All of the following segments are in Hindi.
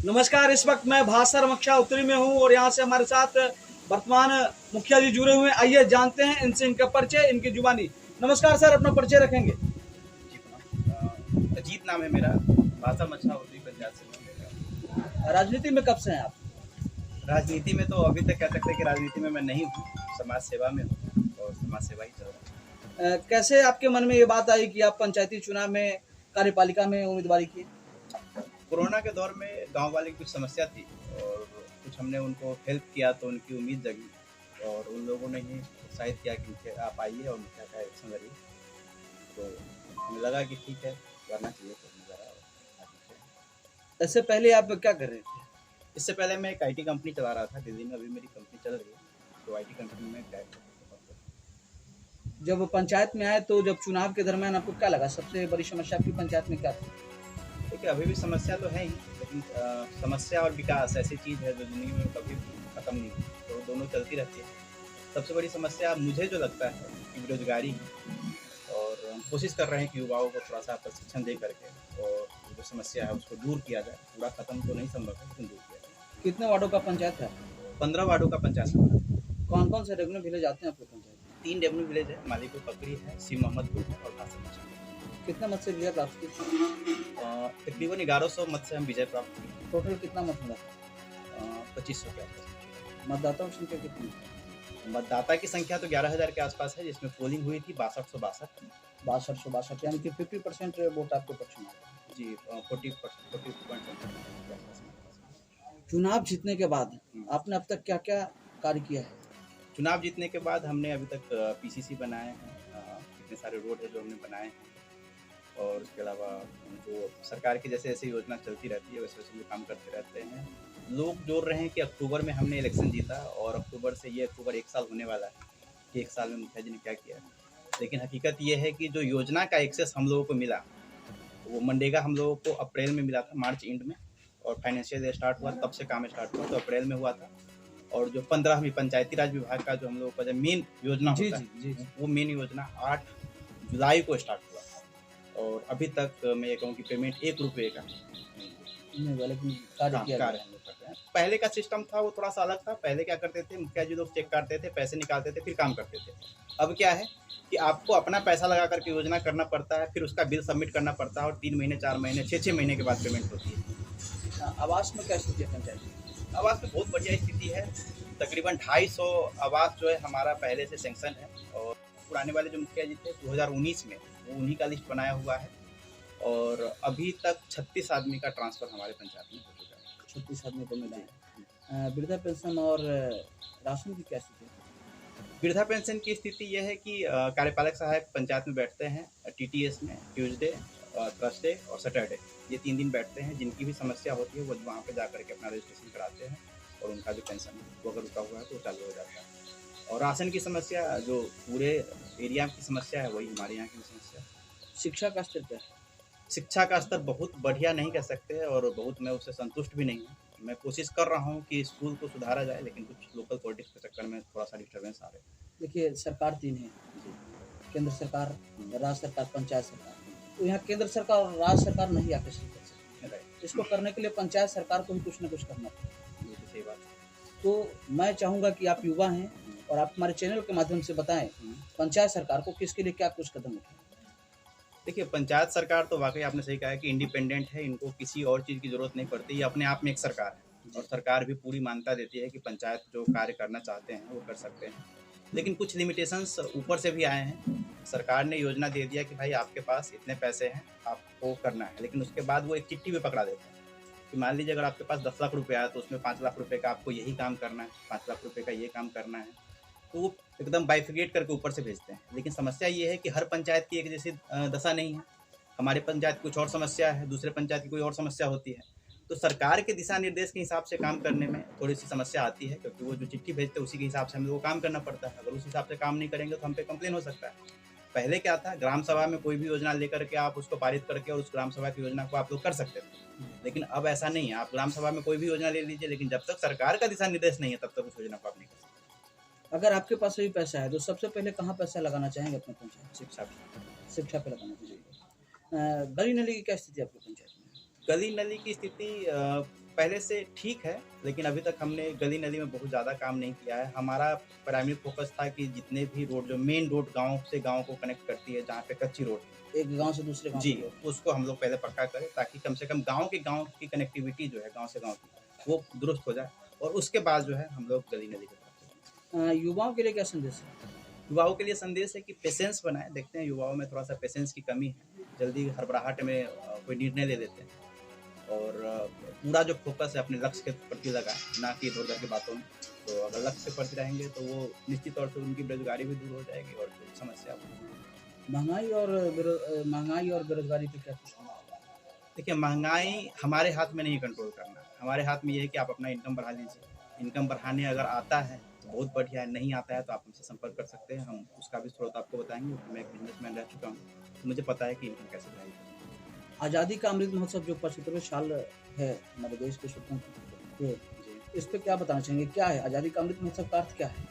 नमस्कार। इस वक्त मैं भासर मक्खा उत्तरी में हूं और यहां से हमारे साथ वर्तमान मुखिया जी जुड़े हुए हैं। आइए जानते हैं इनसे इनका परिचय, इनकी जुबानी। नमस्कार सर, अपना परिचय रखेंगे? जी अजीत नाम है मेरा। भाषा मच्छा होती पंचायत से हूँ मेरा। राजनीति में कब से हैं आप? राजनीति में तो अभी तक कह सकते हैं कि राजनीति में मैं नहीं हूँ, समाज सेवा में हूँ और समाज सेवा ही चल रहा है। कैसे आपके मन में ये बात आई कि आप पंचायती चुनाव में कार्यपालिका में उम्मीदवारी की? कोरोना के दौर में गांव वाले की कुछ समस्या थी और कुछ हमने उनको हेल्प किया तो उनकी उम्मीद जगी और उन लोगों ने ही उत्साहित किया कि मुखिया आप आइए और मुखिया का इलेक्शन लड़िए। तो हमें लगा कि ठीक है, करना चाहिए। तो इससे पहले आप क्या कर रहे थे? इससे पहले मैं एक IT कंपनी चला रहा था दिल्ली में। अभी मेरी कंपनी चल रही है तो IT कंपनी में जब पंचायत में आए तो जब चुनाव के दरमियान आपको क्या लगा, सबसे बड़ी समस्या आपकी पंचायत में क्या थी? देखिए, अभी भी समस्या तो है ही, लेकिन समस्या और विकास ऐसी चीज़ है जो ज़िंदगी में कभी ख़त्म नहीं होती, तो दोनों चलती रहती है। सबसे बड़ी समस्या मुझे जो लगता है कि बेरोजगारी है और हम कोशिश कर रहे हैं कि युवाओं को थोड़ा सा प्रशिक्षण दे करके और जो समस्या है उसको दूर किया जाए। पूरा ख़त्म तो नहीं संभव है, लेकिन दूर किया जाए। कितने वार्डों का पंचायत है? 15 वार्डों का पंचायत है। कौन कौन से रेवेन्यू विलेज आते हैं आपके पंचायत में? 3 रेवेन्यू विलेज है, मालीपुर पकड़ी है, सी मोहम्मदपुर है और भाषा मच्छा। कितना मत से विजय प्राप्त की? तकरीबन 1100 मत से हम विजय प्राप्त किए। टोटल कितना मत मिला? 2500 के आसपास। मतदाताओं की संख्या कितनी? मतदाता की संख्या तो 11,000 के आसपास है, जिसमें पोलिंग हुई थी 6262। 6262, यानी कि 50% वोट आपके पक्ष में आया। जी 40%। चुनाव जीतने के बाद आपने अब तक क्या क्या कार्य किया है? चुनाव जीतने के बाद हमने अभी तक PCC बनाए हैं, कितने सारे रोड है जो हमने बनाए हैं और उसके अलावा जो सरकार की जैसे जैसे योजना चलती रहती है वैसे वैसे जो काम करते रहते हैं। लोग जोड़ रहे हैं कि अक्टूबर में हमने इलेक्शन जीता और अक्टूबर से ये अक्टूबर 1 साल होने वाला है कि 1 साल में मुखिया जी ने क्या किया है। लेकिन हकीकत ये है कि जो योजना का एक्सेस हम लोगों को मिला वो मनरेगा हम लोगों को अप्रैल में मिला था, मार्च एंड में, और फाइनेंशियल ईयर स्टार्ट हुआ तब से काम स्टार्ट हुआ तो अप्रैल में हुआ था। और जो 15वीं पंचायती राज विभाग का जो हम लोगों का जो मेन योजना होता है वो मेन योजना 8 जुलाई को स्टार्ट हुआ और अभी तक मैं ये कहूँ कि पेमेंट 1 रुपये का कार्य हम लोग करते हैं। पहले का सिस्टम था वो थोड़ा सा अलग था। पहले क्या करते थे, मुखिया जी लोग चेक काटते थे, पैसे निकालते थे, फिर काम करते थे। अब क्या है कि आपको अपना पैसा लगा करके योजना करना पड़ता है, फिर उसका बिल सबमिट करना पड़ता है और 3 महीने 4 महीने 6 महीने के बाद पेमेंट होती है। आवास में क्या स्थिति है पंचायत? आवास में बहुत बढ़िया स्थिति है। तकरीबन 250 आवास जो है हमारा पहले से सेंक्शन है और पुराने वाले जो मुखिया जी थे 2019 में वो उन्हीं का लिस्ट बनाया हुआ है और अभी तक 36 आदमी का ट्रांसफ़र हमारे पंचायत में हो चुका है। 36 आदमी को मिला है। वृद्धा पेंशन और राशन की क्या स्थिति है? वृद्धा पेंशन की स्थिति यह है कि कार्यपालक सहायक पंचायत में बैठते हैं TTS में ट्यूसडे, थर्सडे और सैटरडे, ये 3 दिन बैठते हैं। जिनकी भी समस्या होती है वो वहाँ पे जा करके अपना रजिस्ट्रेशन कराते हैं और उनका जो पेंशन है वो अगर रुका हुआ है तो चालू हो जाता है। और राशन की समस्या जो पूरे एरिया की समस्या है वही हमारे यहाँ की समस्या है। शिक्षा का स्तर क्या है? शिक्षा का स्तर बहुत बढ़िया नहीं कह सकते और बहुत मैं उससे संतुष्ट भी नहीं हूँ। मैं कोशिश कर रहा हूँ कि स्कूल को सुधारा जाए, लेकिन कुछ लोकल पॉलिटिक्स के चक्कर में थोड़ा सा डिस्टर्बेंस आ रहे हैं। देखिए, सरकार 3 है, केंद्र सरकार, राज्य सरकार, पंचायत सरकार। तो यहाँ केंद्र सरकार और राज्य सरकार नहीं आके सही कर सकती। इसको करने के लिए पंचायत सरकार को भी कुछ न कुछ करना पड़ेगा। ये तो सही बात है। तो मैं चाहूँगा कि आप युवा हैं और आप हमारे चैनल के माध्यम से बताएं पंचायत सरकार को किसके लिए क्या कुछ कदम उठाएं। देखिए, पंचायत सरकार तो वाकई आपने सही कहा है कि इंडिपेंडेंट है, इनको किसी और चीज़ की ज़रूरत नहीं पड़ती। ये अपने आप में एक सरकार है और सरकार भी पूरी मान्यता देती है कि पंचायत जो कार्य करना चाहते हैं वो कर सकते हैं। लेकिन कुछ लिमिटेशंस ऊपर से भी आए हैं। सरकार ने योजना दे दिया कि भाई आपके पास इतने पैसे हैं, आपको करना है, लेकिन उसके बाद वो एक चिट्ठी भी पकड़ा देते हैं कि मान लीजिए अगर आपके पास 10 लाख रुपये आया तो उसमें 5 लाख रुपये का आपको यही काम करना है, 5 लाख रुपये का ये काम करना है, तो वो एकदम बाइफिकेट करके ऊपर से भेजते हैं। लेकिन समस्या ये है कि हर पंचायत की एक जैसी दशा नहीं है। हमारे पंचायत कुछ और समस्या है, दूसरे पंचायत की कोई और समस्या होती है। तो सरकार के दिशा निर्देश के हिसाब से काम करने में थोड़ी सी समस्या आती है, क्योंकि वो जो चिट्ठी भेजते हैं उसी के हिसाब से हम लोग को काम करना पड़ता है। अगर उस हिसाब से काम नहीं करेंगे तो हम पे कंप्लेन हो सकता है। पहले क्या था, ग्राम सभा में कोई भी योजना लेकर के आप उसको पारित करके और उस ग्राम सभा की योजना को आप लोग कर सकते थे। लेकिन अब ऐसा नहीं है। आप ग्राम सभा में कोई भी योजना ले लीजिए, लेकिन जब तक सरकार का दिशा निर्देश नहीं है तब तक उस योजना को आप नहीं कर सकते। अगर आपके पास सभी पैसा है तो सबसे पहले कहाँ पैसा लगाना चाहेंगे अपने पंचायत? शिक्षा पे लगाना चाहिए। गली नली की क्या स्थिति है आपकी पंचायत में? गली नली की स्थिति पहले से ठीक है, लेकिन अभी तक हमने गली नदी में बहुत ज़्यादा काम नहीं किया है। हमारा प्राइमरी फोकस था कि जितने भी रोड, जो मेन रोड गाँव से गाँव को कनेक्ट करती है, जहाँ पे कच्ची रोड है, एक गांव से दूसरे गांव जी, की ओर। उसको हम लोग पहले पक्का करें, ताकि कम से कम गाँव की कनेक्टिविटी जो है गाँव से गाँव की, वो दुरुस्त हो जाए, और उसके बाद जो है हम लोग गली नदी की तरफ चलें। युवाओं के लिए क्या संदेश है? युवाओं के लिए संदेश है कि पेशेंस बनाएं। देखते हैं युवाओं में थोड़ा सा पेशेंस की कमी है, जल्दी हड़बड़ाहट में कोई निर्णय ले लेते हैं, और पूरा जो फोकस है अपने लक्ष्य के प्रति लगाएं, ना कि इधर उधर की बातों में। तो अगर लक्ष्य के प्रति रहेंगे तो वो निश्चित तौर से उनकी बेरोजगारी भी दूर हो जाएगी और जो समस्या महंगाई और बेरोजगारी पे क्या कुछ कहना है? देखिए, महंगाई हमारे हाथ में नहीं कंट्रोल करना है। हमारे हाथ में ये है कि आप अपना इनकम बढ़ा लीजिए। इनकम बढ़ाने अगर आता है तो बहुत बढ़िया है, नहीं आता है तो आप हमसे संपर्क कर सकते हैं, हम उसका भी स्रोत आपको बताएंगे। मैं एक बिजनेसमैन रह चुका हूँ, तो मुझे पता है कि इनकम कैसे बढ़ाई जाए। आज़ादी का अमृत महोत्सव जो 75वें साल है हमारे देश के स्वतंत्र, जी, इस पे क्या बताना चाहेंगे? क्या है आज़ादी का अमृत महोत्सव का अर्थ क्या है?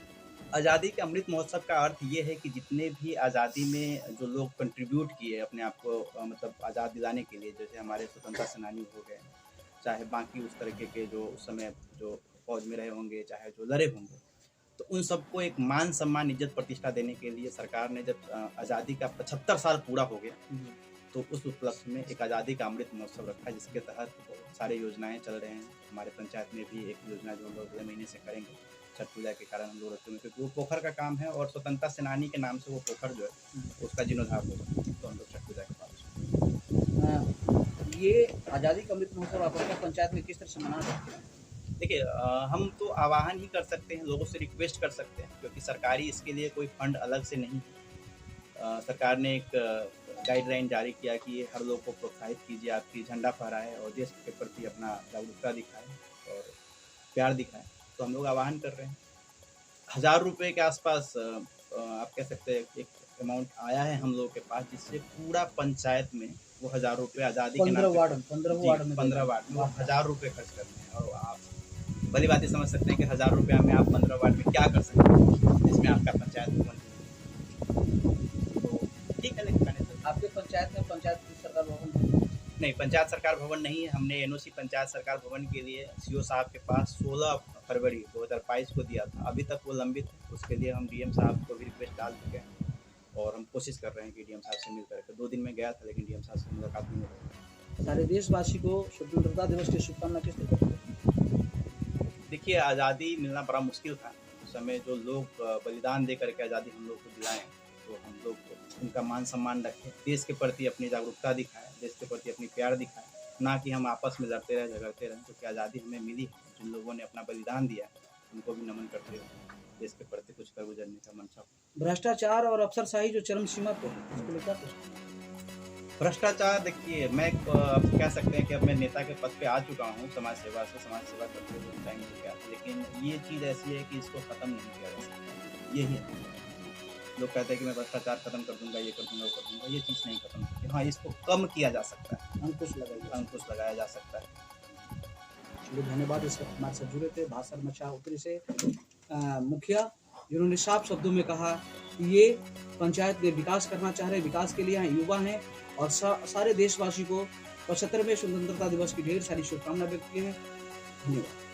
आज़ादी के अमृत महोत्सव का अर्थ ये है कि जितने भी आज़ादी में जो लोग कंट्रीब्यूट किए अपने आप को मतलब आज़ाद दिलाने के लिए, जैसे हमारे स्वतंत्रता सेनानी हो गए, चाहे बाकी उस तरीके के जो उस समय जो फौज में रहे होंगे, चाहे जो लड़े होंगे, तो उन सबको एक मान सम्मान इज्जत प्रतिष्ठा देने के लिए सरकार ने जब आज़ादी का 75 साल पूरा हो गया, तो उस उपलक्ष्य में एक आज़ादी का अमृत महोत्सव रखा, जिसके तहत बहुत सारे योजनाएं चल रहे हैं। हमारे पंचायत में भी एक योजना जो हम लोग अगले महीने से करेंगे, छठ पूजा के कारण हम लोग रखते हैं, क्योंकि वो पोखर का काम है और स्वतंत्रता सेनानी के नाम से वो पोखर जो है उसका जीर्णोद्धार होगा, तो हम लोग छठ पूजा के बाद ये आज़ादी का अमृत महोत्सव आप अपने पंचायत में किस तरह से मना सकते हैं? देखिए, हम तो आह्वान ही कर सकते हैं, लोगों से रिक्वेस्ट कर सकते हैं, क्योंकि सरकारी इसके लिए कोई फंड अलग से नहीं है। सरकार ने एक गाइडलाइन जारी किया कि हर लोग को प्रोत्साहित कीजिए, आपकी झंडा फहराएं और देश के प्रति अपना जागरूकता दिखाएं और प्यार दिखाएं। तो हम लोग आह्वान कर रहे हैं। 1000 रुपये के आसपास आप कह सकते हैं एक अमाउंट आया है हम लोग के पास, जिससे पूरा पंचायत में वो 1000 रुपये आज़ादी के नाम 15 वार्ड में 1000 रुपये खर्च करते हैं। और आप भली बात समझ सकते हैं कि 1000 रुपया में आप 15 वार्ड में क्या कर सकते हैं, जिसमें आपका पंचायत भवन, तो ठीक है। लेकिन आपके पंचायत में पंचायत सरकार भवन नहीं, पंचायत सरकार भवन नहीं है। हमने एनओसी पंचायत सरकार भवन के लिए सीओ साहब के पास 16 फरवरी 2022 को दिया था, अभी तक वो लंबित है। उसके लिए हम डीएम साहब को भी रिक्वेस्ट डाल चुके हैं और हम कोशिश कर रहे हैं कि डीएम साहब से मिल करके, 2 दिन में गया था लेकिन डीएम साहब से मुलाकात नहीं हो रही। सारे देशवासी को स्वतंत्रता दिवस की शुभकामना किस तरह? देखिए, आज़ादी मिलना बड़ा मुश्किल था। उस समय जो लोग बलिदान दे करके आज़ादी हम लोग को दिलाएं, तो हम लोग उनका मान सम्मान रखें, देश के प्रति अपनी जागरूकता दिखाएं, देश के प्रति अपनी प्यार दिखाएं, ना कि हम आपस में लड़ते रहें, झगड़ते रहें। क्योंकि आज़ादी हमें मिली है, जिन लोगों ने अपना बलिदान दिया है उनको भी नमन करते हुए देश के प्रति कुछ कर गुजरने का मंशा। भ्रष्टाचार और अफसरशाही जो चरम सीमा पे है, उसको लेकर भ्रष्टाचार, देखिए, मैं अब कह सकते हैं कि अब मैं नेता के पद पे आ चुका हूँ, समाज सेवा करते हुए टाइम हो गया, लेकिन ये चीज़ ऐसी है कि इसको ख़त्म नहीं किया जा सकता। यही है, लोग कहते हैं कि मैं भ्रष्टाचार खत्म कर दूंगा, ये कर दूंगा, वो कर दूंगा, ये चीज़ नहीं खत्म होती। हाँ, इसको कम किया जा सकता है, अंकुश लगाया जा सकता है। चलिए, धन्यवाद। इस वक्त हमारे साथ जुड़े थे भाषण मचा उत्तरी से मुखिया, जिन्होंने साफ शब्दों में कहा कि ये पंचायत में विकास करना चाह रहे हैं, विकास के लिए यहाँ युवा हैं, और सारे देशवासी को 75वें स्वतंत्रता दिवस की ढेर सारी शुभकामनाएं व्यक्त की हैं। धन्यवाद।